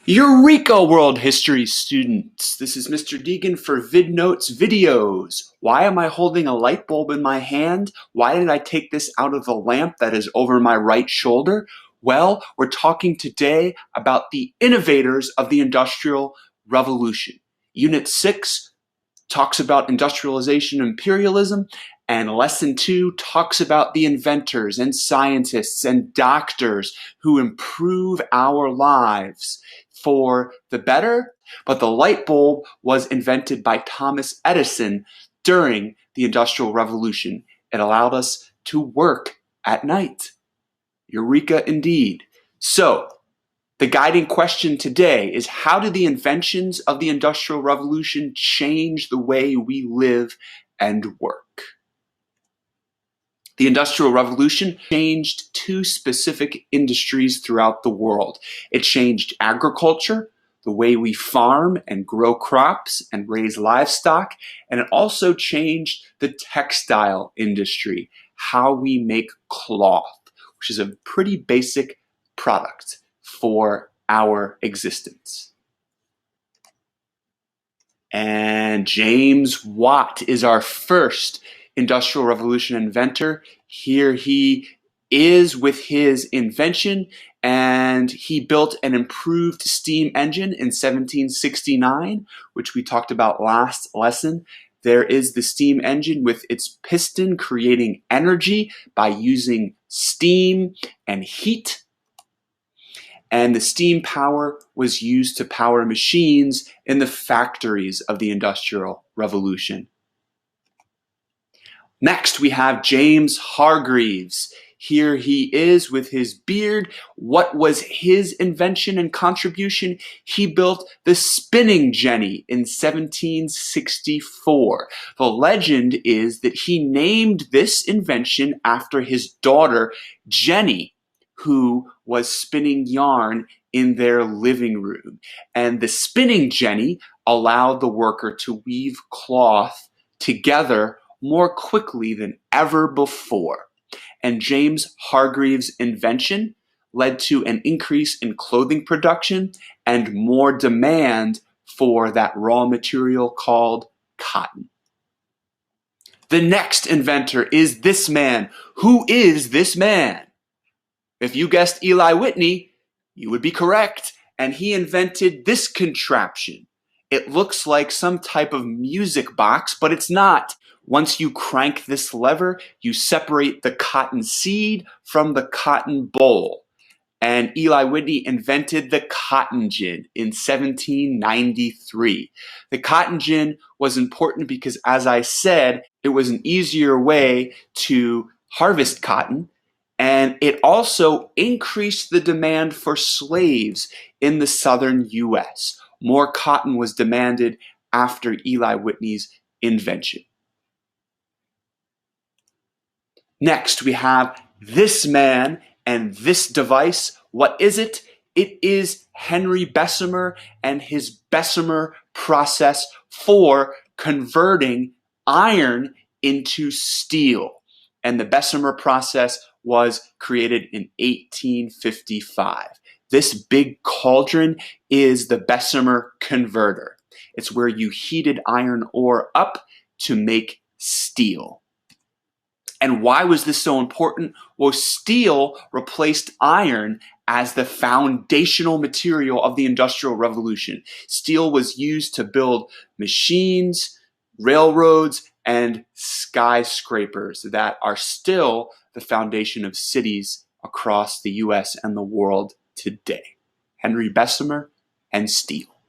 Eureka, world history students! This is Mr. Deegan for VidNotes videos. Why am I holding a light bulb in my hand? Why did I take this out of the lamp that is over my right shoulder? Well, we're talking today about the innovators of the Industrial Revolution. Unit 6 talks about industrialization and imperialism, and lesson 2 talks about the inventors and scientists and doctors who improve our lives for the better. But the light bulb was invented by Thomas Edison during the Industrial Revolution. It allowed us to work at night. Eureka indeed. So, the guiding question today is, how did the inventions of the Industrial Revolution change the way we live and work? The Industrial Revolution changed two specific industries throughout the world. It changed agriculture, the way we farm and grow crops and raise livestock, and it also changed the textile industry, how we make cloth, which is a pretty basic product for our existence. And James Watt is our first Industrial Revolution inventor. Here he is with his invention, and he built an improved steam engine in 1769, which we talked about last lesson. There is the steam engine with its piston creating energy by using steam and heat. And the steam power was used to power machines in the factories of the Industrial Revolution. Next, we have James Hargreaves. Here he is with his beard. What was his invention and contribution? He built the spinning jenny in 1764. The legend is that he named this invention after his daughter, Jenny, who was spinning yarn in their living room. And the spinning jenny allowed the worker to weave cloth together more quickly than ever before. And James Hargreaves' invention led to an increase in clothing production and more demand for that raw material called cotton. The next inventor is this man. Who is this man? If you guessed Eli Whitney, you would be correct. And he invented this contraption. It looks like some type of music box, but it's not. Once you crank this lever, you separate the cotton seed from the cotton boll. And Eli Whitney invented the cotton gin in 1793. The cotton gin was important because, as I said, it was an easier way to harvest cotton, and it also increased the demand for slaves in the southern U.S. More cotton was demanded after Eli Whitney's invention. Next, we have this man and this device. What is it? It is Henry Bessemer and his Bessemer process for converting iron into steel. And the Bessemer process was created in 1855. This big cauldron is the Bessemer Converter. It's where you heated iron ore up to make steel. And why was this so important? Well, steel replaced iron as the foundational material of the Industrial Revolution. Steel was used to build machines, railroads, and skyscrapers that are still the foundation of cities across the US and the world today. Henry Bessemer and steel.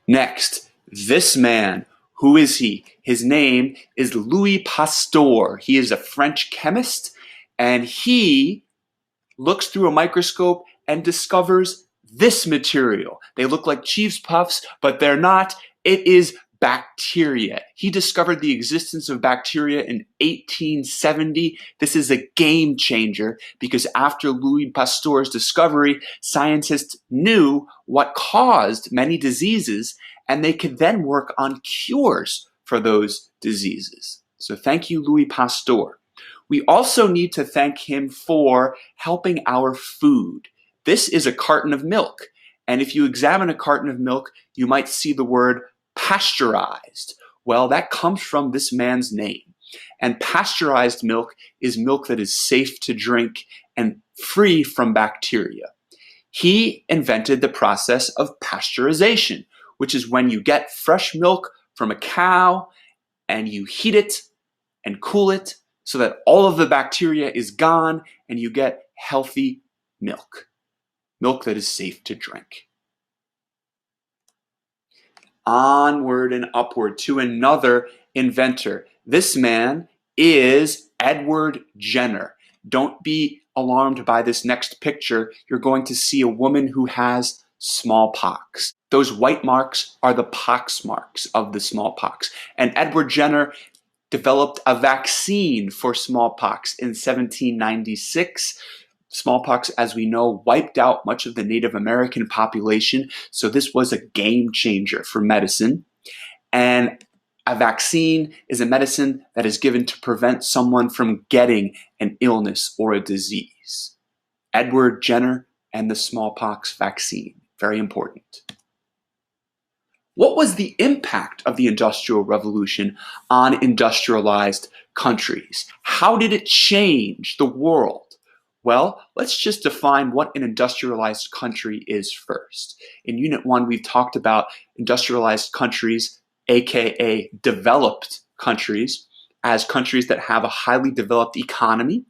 Next, this man. Who is he? His name is Louis Pasteur. He is a French chemist, and he looks through a microscope and discovers this material. They look like Cheese Puffs, but they're not. It is bacteria. He discovered the existence of bacteria in 1870. This is a game changer because after Louis Pasteur's discovery, scientists knew what caused many diseases, and they could then work on cures for those diseases. So thank you, Louis Pasteur. We also need to thank him for helping our food. This is a carton of milk, And if you examine a carton of milk, you might see the word pasteurized. Well, that comes from this man's name. And pasteurized milk is milk that is safe to drink and free from bacteria. He invented the process of pasteurization, which is when you get fresh milk from a cow and you heat it and cool it so that all of the bacteria is gone and you get healthy milk. Milk that is safe to drink. Onward and upward to another inventor. This man is Edward Jenner. Don't be alarmed by this next picture. You're going to see a woman who has smallpox. Those white marks are the pox marks of the smallpox. And Edward Jenner developed a vaccine for smallpox in 1796. Smallpox, as we know, wiped out much of the Native American population, so this was a game changer for medicine. And a vaccine is a medicine that is given to prevent someone from getting an illness or a disease. Edward Jenner and the smallpox vaccine, very important. What was the impact of the Industrial Revolution on industrialized countries? How did it change the world? Well, let's just define what an industrialized country is first. In Unit 1, we've talked about industrialized countries, aka developed countries, as countries that have a highly developed economy.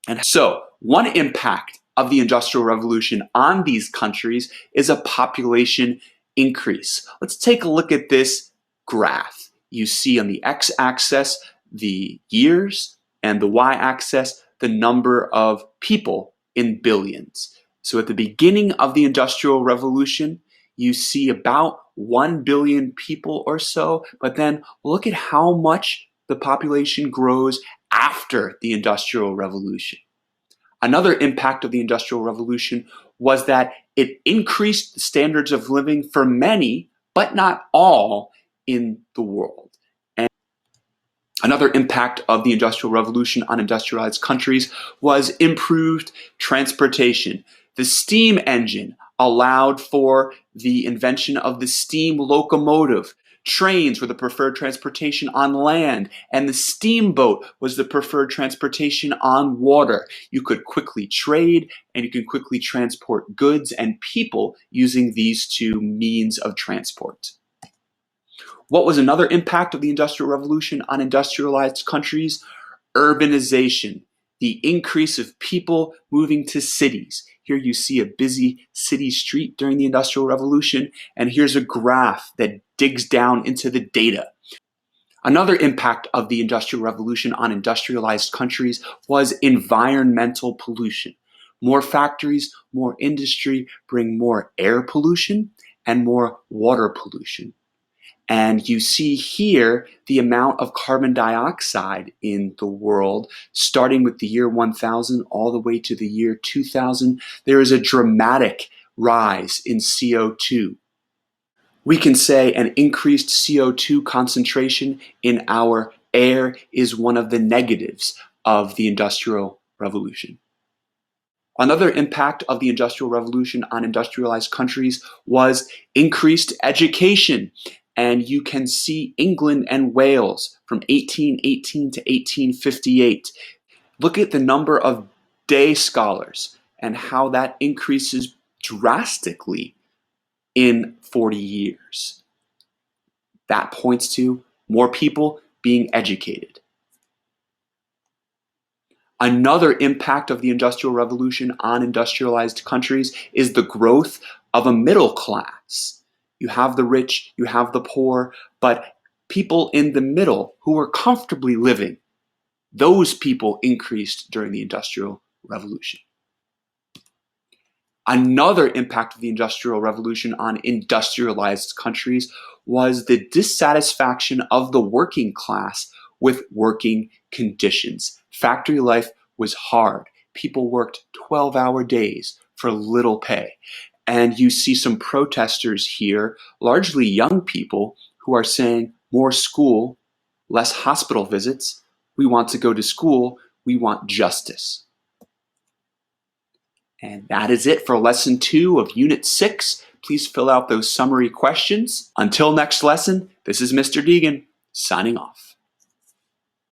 And so, one impact of the Industrial Revolution on these countries is a population increase. Let's take a look at this graph. You see on the x-axis the years and the y-axis the number of people in billions. So at the beginning of the Industrial Revolution, you see about 1 billion people or so, but then look at how much the population grows after the Industrial Revolution. Another impact of the Industrial Revolution was that it increased the standards of living for many, but not all, in the world. And another impact of the Industrial Revolution on industrialized countries was improved transportation. The steam engine allowed for the invention of the steam locomotive. Trains were the preferred transportation on land, and the steamboat was the preferred transportation on water. You could quickly trade, and you could quickly transport goods and people using these two means of transport. What was another impact of the Industrial Revolution on industrialized countries? Urbanization, the increase of people moving to cities. Here you see a busy city street during the Industrial Revolution, and here's a graph that digs down into the data. Another impact of the Industrial Revolution on industrialized countries was environmental pollution. More factories, more industry bring more air pollution and more water pollution. And you see here the amount of carbon dioxide in the world, starting with the year 1000 all the way to the year 2000. There is a dramatic rise in CO2. We can say an increased CO2 concentration in our air is one of the negatives of the Industrial Revolution. Another impact of the Industrial Revolution on industrialized countries was increased education. And you can see England and Wales from 1818 to 1858. Look at the number of day scholars and how that increases drastically in 40 years. That points to more people being educated. Another impact of the Industrial Revolution on industrialized countries is the growth of a middle class. You have the rich, you have the poor, but people in the middle who are comfortably living, those people increased during the Industrial Revolution. Another impact of the Industrial Revolution on industrialized countries was the dissatisfaction of the working class with working conditions. Factory life was hard. People worked 12-hour days for little pay. And you see some protesters here, largely young people, who are saying more school, less hospital visits. We want to go to school. We want justice. And that is it for Lesson 2 of Unit 6. Please fill out those summary questions. Until next lesson, this is Mr. Deegan, signing off.